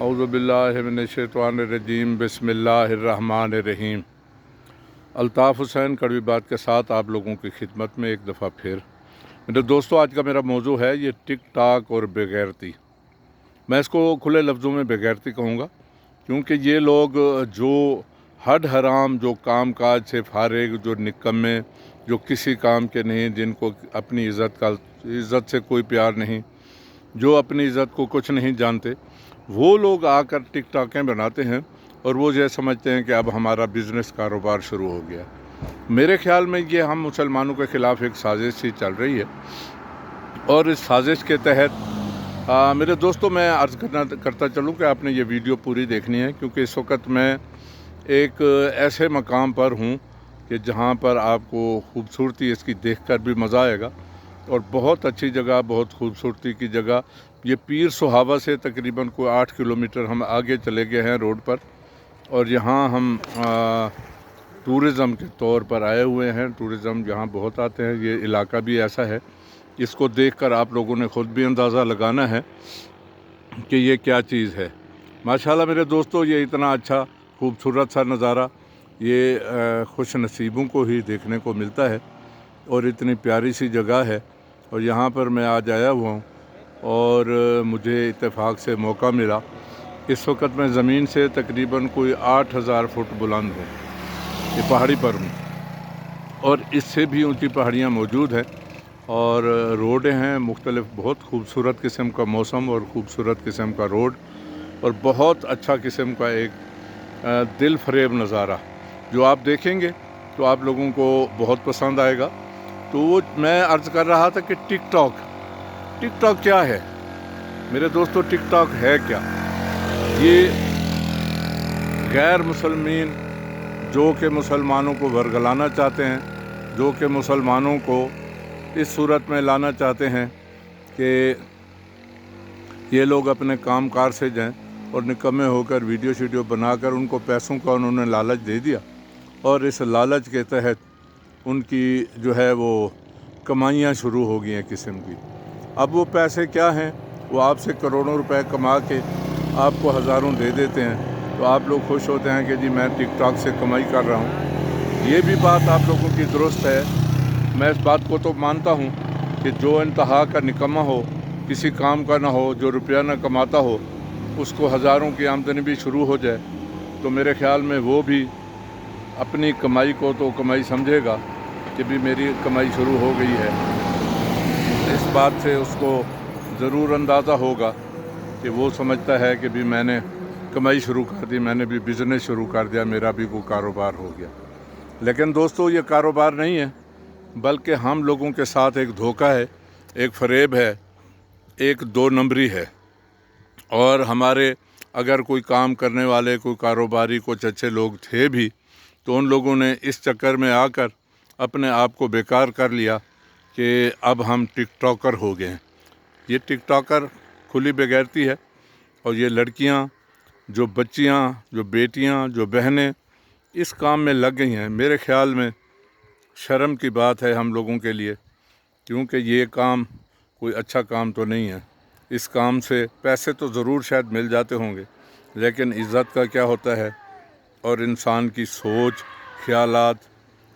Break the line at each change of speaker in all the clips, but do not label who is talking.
اعوذ باللہ من الشیطان الرجیم بسم اللہ الرحمن الرحیم۔ الطاف حسین کڑوی بات کے ساتھ آپ لوگوں کی خدمت میں ایک دفعہ پھر۔ میرے دوستو، آج کا میرا موضوع ہے یہ ٹک ٹاک اور بے غیرتی۔ میں اس کو کھلے لفظوں میں بے غیرتی کہوں گا، کیونکہ یہ لوگ جو حد حرام، جو کام کاج سے فارغ، جو نکمے، جو کسی کام کے نہیں، جن کو اپنی عزت سے کوئی پیار نہیں، جو اپنی عزت کو کچھ نہیں جانتے، وہ لوگ آ کر ٹک ٹاکیں بناتے ہیں اور وہ یہ سمجھتے ہیں کہ اب ہمارا بزنس کاروبار شروع ہو گیا۔ میرے خیال میں یہ ہم مسلمانوں کے خلاف ایک سازش سی چل رہی ہے، اور اس سازش کے تحت میرے دوستو میں عرض کرتا چلوں کہ آپ نے یہ ویڈیو پوری دیکھنی ہے، کیونکہ اس وقت میں ایک ایسے مقام پر ہوں کہ جہاں پر آپ کو خوبصورتی اس کی دیکھ کر بھی مزہ آئے گا، اور بہت اچھی جگہ، بہت خوبصورتی کی جگہ۔ یہ پیر صحابہ سے تقریباً کوئی 8 کلومیٹر ہم آگے چلے گئے ہیں روڈ پر، اور یہاں ہم ٹورزم کے طور پر آئے ہوئے ہیں۔ ٹورزم یہاں بہت آتے ہیں، یہ علاقہ بھی ایسا ہے، اس کو دیکھ کر آپ لوگوں نے خود بھی اندازہ لگانا ہے کہ یہ کیا چیز ہے۔ ماشاءاللہ میرے دوستو، یہ اتنا اچھا خوبصورت سا نظارہ یہ خوش نصیبوں کو ہی دیکھنے کو ملتا ہے، اور اتنی پیاری سی جگہ ہے، اور یہاں پر میں آج آیا ہوا ہوں، اور مجھے اتفاق سے موقع ملا۔ اس وقت میں زمین سے تقریباً کوئی 8000 فٹ بلند ہوں، یہ پہاڑی پر ہوں، اور اس سے بھی اونچی پہاڑیاں موجود ہیں، اور روڈیں ہیں مختلف، بہت خوبصورت قسم کا موسم اور خوبصورت قسم کا روڈ، اور بہت اچھا قسم کا ایک دل فریب نظارہ جو آپ دیکھیں گے تو آپ لوگوں کو بہت پسند آئے گا۔ تو وہ میں عرض کر رہا تھا کہ ٹک ٹاک کیا ہے میرے دوستو؟ ٹک ٹاک ہے کیا؟ یہ غیر مسلمین جو کہ مسلمانوں کو ورگلانا چاہتے ہیں، جو کہ مسلمانوں کو اس صورت میں لانا چاہتے ہیں کہ یہ لوگ اپنے کام کار سے جائیں، اور نکمے ہو کر ویڈیو شیڈیو بنا کر ان کو پیسوں کا انہوں نے لالچ دے دیا، اور اس لالچ کے تحت ان کی جو ہے وہ کمائیاں شروع ہو گئی ہیں قسم کی۔ اب وہ پیسے کیا ہیں؟ وہ آپ سے کروڑوں روپے کما کے آپ کو ہزاروں دے دیتے ہیں، تو آپ لوگ خوش ہوتے ہیں کہ جی میں ٹک ٹاک سے کمائی کر رہا ہوں۔ یہ بھی بات آپ لوگوں کی درست ہے، میں اس بات کو تو مانتا ہوں کہ جو انتہا کا نکمہ ہو، کسی کام کا نہ ہو، جو روپیہ نہ کماتا ہو، اس کو ہزاروں کی آمدنی بھی شروع ہو جائے، تو میرے خیال میں وہ بھی اپنی کمائی کو تو کمائی سمجھے گا کہ بھی میری کمائی شروع ہو گئی ہے۔ اس بات سے اس کو ضرور اندازہ ہوگا کہ وہ سمجھتا ہے کہ بھی میں نے کمائی شروع کر دی، میں نے بھی بزنس شروع کر دیا، میرا بھی کوئی کاروبار ہو گیا۔ لیکن دوستو، یہ کاروبار نہیں ہے، بلکہ ہم لوگوں کے ساتھ ایک دھوکہ ہے، ایک فریب ہے، ایک دو نمبری ہے، اور ہمارے اگر کوئی کام کرنے والے، کوئی کاروباری، کچھ اچھے لوگ تھے بھی، تو ان لوگوں نے اس چکر میں آ کر اپنے آپ کو بیکار کر لیا کہ اب ہم ٹک ٹاکر ہو گئے ہیں۔ یہ ٹک ٹاکر کھلی بے غیرتی ہے، اور یہ لڑکیاں، جو بچیاں، جو بیٹیاں، جو بہنیں اس کام میں لگ گئی ہیں، میرے خیال میں شرم کی بات ہے ہم لوگوں کے لیے، کیونکہ یہ کام کوئی اچھا کام تو نہیں ہے۔ اس کام سے پیسے تو ضرور شاید مل جاتے ہوں گے، لیکن عزت کا کیا ہوتا ہے، اور انسان کی سوچ، خیالات،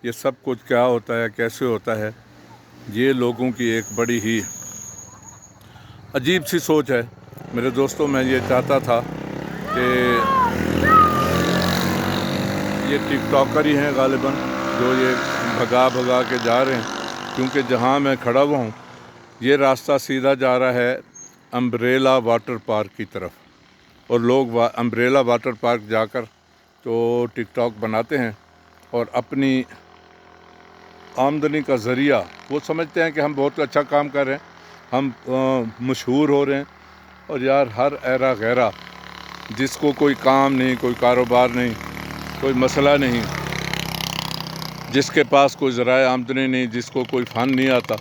یہ سب کچھ کیا ہوتا ہے، کیسے ہوتا ہے، یہ لوگوں کی ایک بڑی ہی عجیب سی سوچ ہے۔ میرے دوستوں، میں یہ چاہتا تھا کہ یہ ٹک ٹاکر ہی ہیں غالباً جو یہ بھگا کے جا رہے ہیں، کیونکہ جہاں میں کھڑا ہوا ہوں یہ راستہ سیدھا جا رہا ہے امبریلا واٹر پارک کی طرف، اور لوگ امبریلا واٹر پارک جا کر تو ٹک ٹاک بناتے ہیں، اور اپنی آمدنی کا ذریعہ وہ سمجھتے ہیں کہ ہم بہت اچھا کام کر رہے ہیں، ہم مشہور ہو رہے ہیں۔ اور یار، ہر ایرا غیرہ جس کو کوئی کام نہیں، کوئی کاروبار نہیں، کوئی مسئلہ نہیں، جس کے پاس کوئی ذرائع آمدنی نہیں، جس کو کوئی فن نہیں آتا،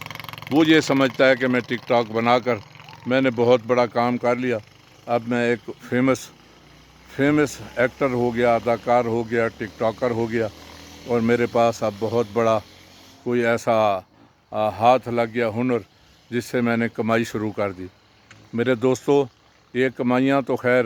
وہ یہ سمجھتا ہے کہ میں ٹک ٹاک بنا کر میں نے بہت بڑا کام کر لیا، اب میں ایک فیمس ایکٹر ہو گیا، اداکار ہو گیا، ٹک ٹاکر ہو گیا، اور میرے پاس اب بہت بڑا کوئی ایسا ہاتھ لگ گیا، ہنر، جس سے میں نے کمائی شروع کر دی۔ میرے دوستو، یہ کمائیاں تو خیر